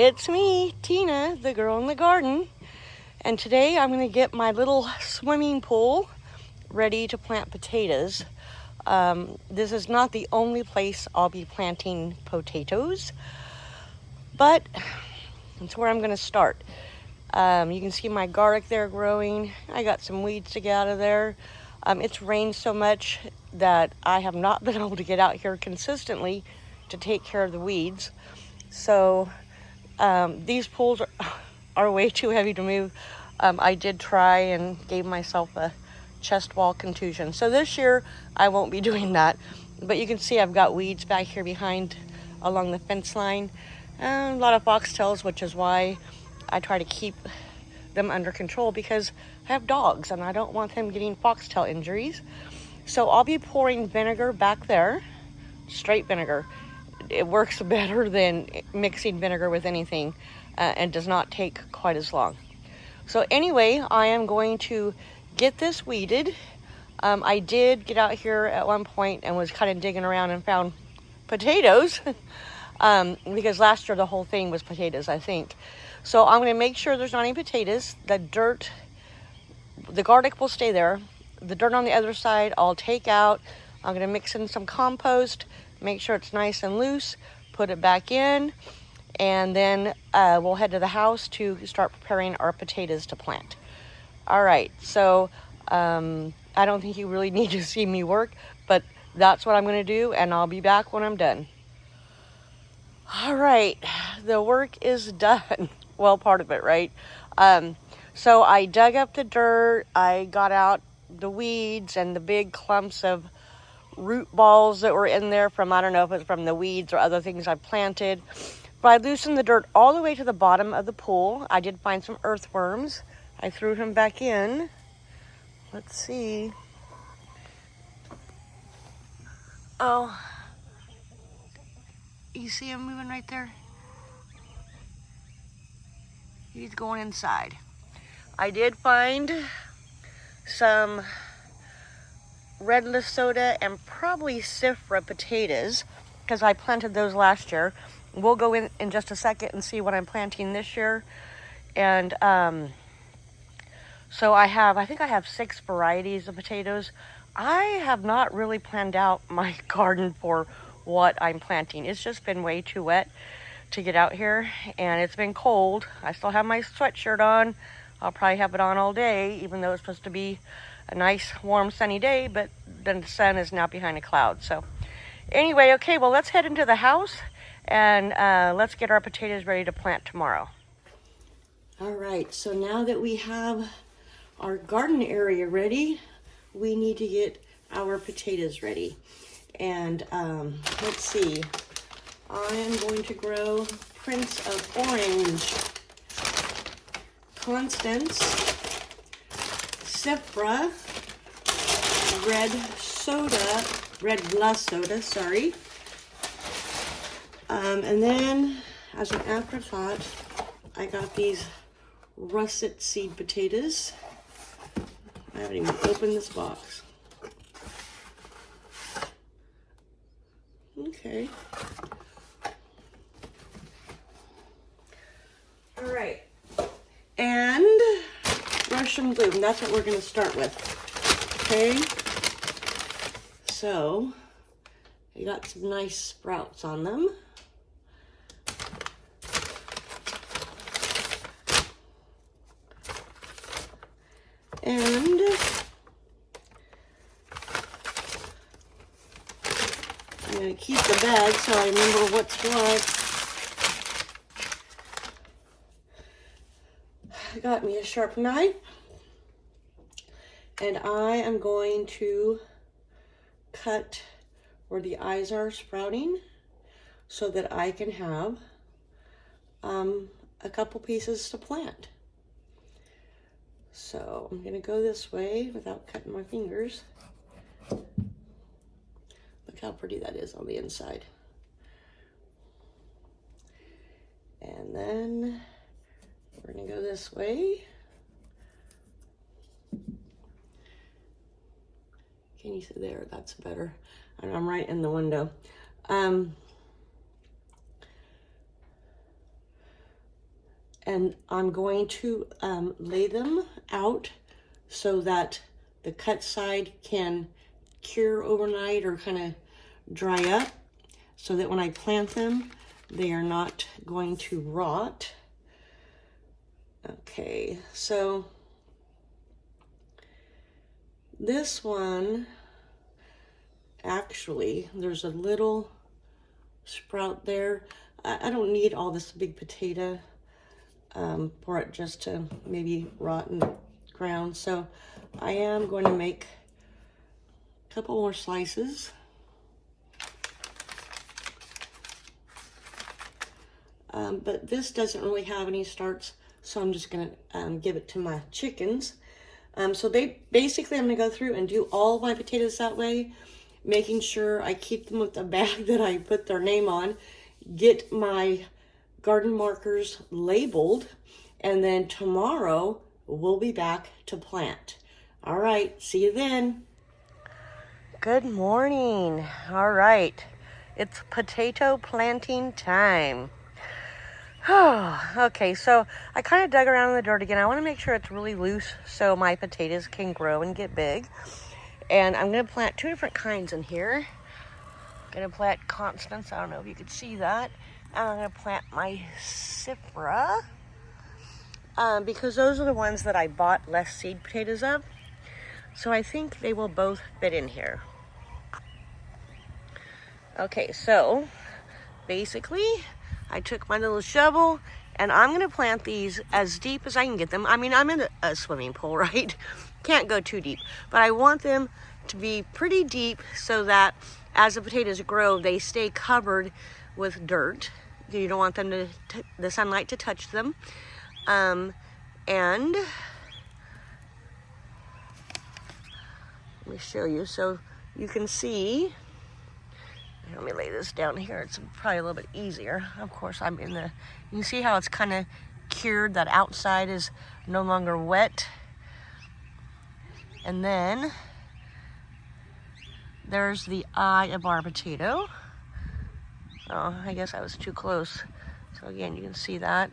It's me, Tina, the girl in the garden, and today I'm going to get my little swimming pool ready to plant potatoes. This is not the only place I'll be planting potatoes, but it's where I'm going to start. You can see my garlic there growing. I got some weeds to get out of there. It's rained so much that I have not been able to get out here consistently to take care of the weeds. So these poles are way too heavy to move. I did try and gave myself a chest wall contusion. So this year I won't be doing that. But you can see I've got weeds back here behind along the fence line. And a lot of foxtails, which is why I try to keep them under control because I have dogs and I don't want them getting foxtail injuries. So I'll be pouring vinegar back there, straight vinegar. It works better than mixing vinegar with anything and does not take quite as long. So anyway, I am going to get this weeded. I did get out here at one point and was kind of digging around and found potatoes because last year the whole thing was potatoes, I think. So I'm going to make sure there's not any potatoes. The dirt, the garlic will stay there. The dirt on the other side I'll take out. I'm going to mix in some compost, make sure it's nice and loose, put it back in, and then we'll head to the house to start preparing our potatoes to plant. All right, so I don't think you really need to see me work, but that's what I'm going to do, and I'll be back when I'm done. All right, the work is done. Well, part of it, right? So I dug up the dirt, I got out the weeds and the big clumps of root balls that were in there from, I don't know if it's from the weeds or other things I planted. But I loosened the dirt all the way to the bottom of the pool. I did find some earthworms. I threw him back in. Let's see. Oh, you see him moving right there? He's going inside. I did find some red Lesota and probably Sifra potatoes because I planted those last year. We'll go in just a second and see what I'm planting this year. And so I think I have 6 varieties of potatoes. I have not really planned out my garden for what I'm planting. It's just been way too wet to get out here, and it's been cold. I still have my sweatshirt on. I'll probably have it on all day, even though it's supposed to be a nice, warm, sunny day, but then the sun is now behind a cloud. So anyway, okay, well, let's head into the house, and let's get our potatoes ready to plant tomorrow. All right, so now that we have our garden area ready, we need to get our potatoes ready. And let's see. I am going to grow Prince of Orange, Constance, Sifra, Red Lesota, sorry. And then, as an afterthought, I got these russet seed potatoes. I haven't even opened this box. Okay. All right. And Russian bloom, that's what we're going to start with. Okay. So, I got some nice sprouts on them. And I'm going to keep the bag so I remember what's what. I got me a sharp knife, and I am going to cut where the eyes are sprouting so that I can have a couple pieces to plant. So I'm going to go this way without cutting my fingers. Look how pretty that is on the inside. And then we're going to go this way. Can you see there? That's better. And I'm right in the window. and I'm going to lay them out so that the cut side can cure overnight or kind of dry up, so that when I plant them, they are not going to rot. Okay, so this one, actually, there's a little sprout there. I don't need all this big potato for it just to maybe rot in the ground. So I am going to make a couple more slices. But this doesn't really have any starts, so I'm just gonna give it to my chickens. So basically I'm gonna go through and do all my potatoes that way, making sure I keep them with the bag that I put their name on, get my garden markers labeled, and then tomorrow we'll be back to plant. All right, see you then. Good morning. All right, it's potato planting time. Okay, so I kind of dug around in the dirt again. I want to make sure it's really loose so my potatoes can grow and get big. And I'm going to plant two different kinds in here. I'm going to plant Constance. I don't know if you could see that. And I'm going to plant my Cypra. Because those are the ones that I bought less seed potatoes of. So I think they will both fit in here. Okay, so basically I took my little shovel and I'm going to plant these as deep as I can get them. I mean, I'm in a swimming pool, right? Can't go too deep, but I want them to be pretty deep so that as the potatoes grow, they stay covered with dirt. You don't want them the sunlight to touch them. And let me show you so you can see. Let me lay this down here. It's probably a little bit easier. Of course, I'm in the, you can see how it's kind of cured. That outside is no longer wet. And then there's the eye of our potato. Oh, I guess I was too close. So again, you can see that.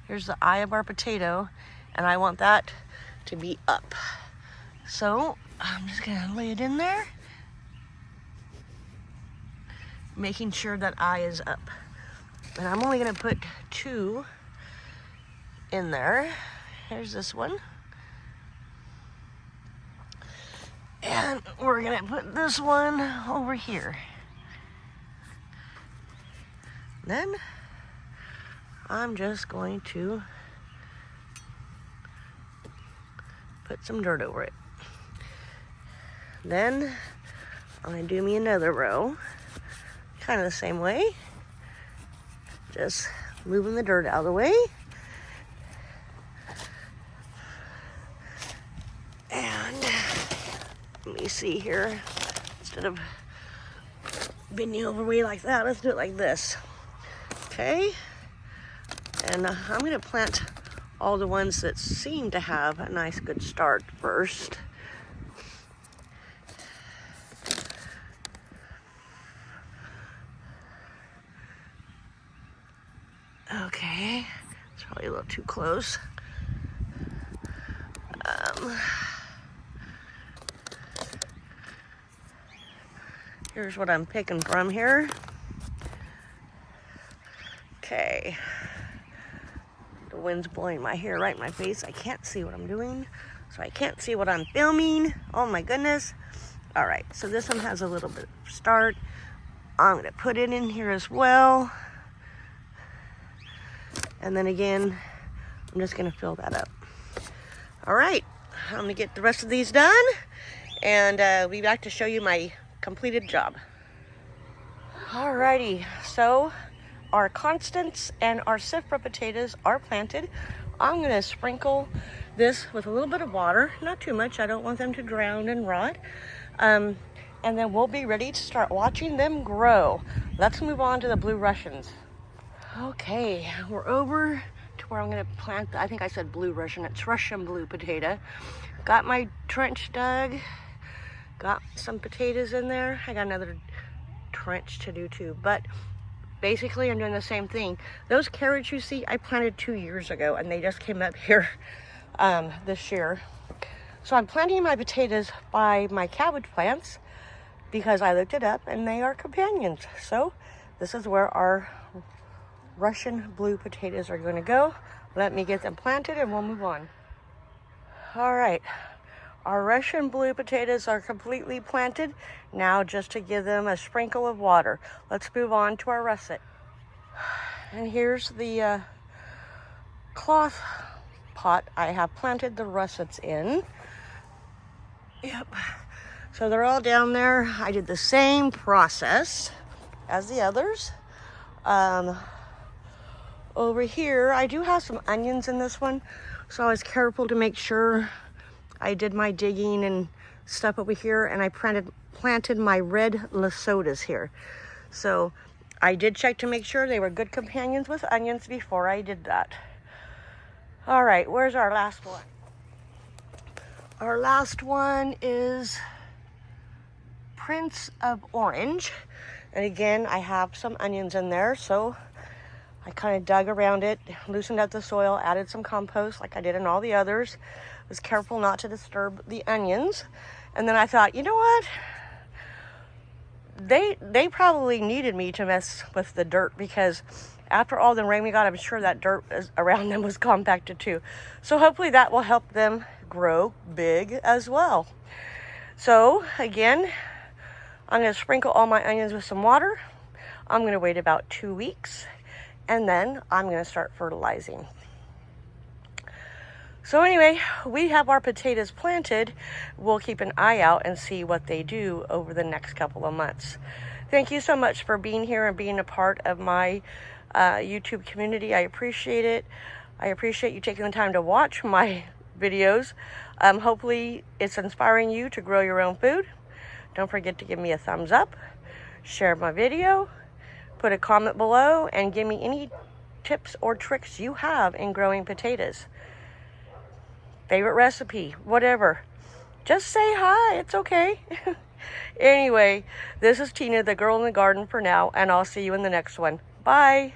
Here's the eye of our potato, and I want that to be up. So I'm just gonna lay it in there, making sure that eye is up. And I'm only gonna put two in there. Here's this one. And we're gonna put this one over here. Then I'm just going to put some dirt over it. Then I'm gonna do me another row, kind of the same way. Just moving the dirt out of the way. And let me see here. Instead of bending over way like that, let's do it like this. Okay. And I'm going to plant all the ones that seem to have a nice good start first. Okay, it's probably a little too close. Here's what I'm picking from here. Okay. The wind's blowing my hair right in my face. I can't see what I'm doing, so I can't see what I'm filming. Oh my goodness. All right, so this one has a little bit of start. I'm gonna put it in here as well. And then again, I'm just gonna fill that up. All right, I'm gonna get the rest of these done, and I'll be back to show you my completed job. Alrighty, so our Constance and our Cypra potatoes are planted. I'm gonna sprinkle this with a little bit of water, not too much. I don't want them to drown and rot. And then we'll be ready to start watching them grow. Let's move on to the Blue Russians. Okay, we're over to where I'm gonna plant, I think I said Blue Russian, it's Russian blue potato. Got my trench dug, got some potatoes in there. I got another trench to do too, but basically I'm doing the same thing. Those carrots you see, I planted 2 years ago, and they just came up here this year. So I'm planting my potatoes by my cabbage plants because I looked it up and they are companions. So this is where our Russian blue potatoes are going to go. Let me get them planted and we'll move on. All right, our Russian blue potatoes are completely planted. Now just to give them a sprinkle of water. Let's move on to our russet. And here's the cloth pot I have planted the russets in. Yep, so they're all down there. I did the same process as the others. Over here, I do have some onions in this one, so I was careful to make sure I did my digging and stuff over here, and I planted my red lesotas here. So I did check to make sure they were good companions with onions before I did that. All right, where's our last one? Our last one is Prince of Orange. And again, I have some onions in there, so I kind of dug around it, loosened up the soil, added some compost like I did in all the others. Was careful not to disturb the onions. And then I thought, you know what? They probably needed me to mess with the dirt, because after all the rain we got, I'm sure that dirt around them was compacted too. So hopefully that will help them grow big as well. So again, I'm going to sprinkle all my onions with some water. I'm going to wait about 2 weeks, and then I'm going to start fertilizing. So anyway, we have our potatoes planted. We'll keep an eye out and see what they do over the next couple of months. Thank you so much for being here and being a part of my YouTube community. I appreciate it. I appreciate you taking the time to watch my videos. Hopefully it's inspiring you to grow your own food. Don't forget to give me a thumbs up, share my video, put a comment below, and give me any tips or tricks you have in growing potatoes. Favorite recipe, whatever. Just say hi, it's okay. Anyway, this is Tina, the girl in the garden for now, and I'll see you in the next one. Bye.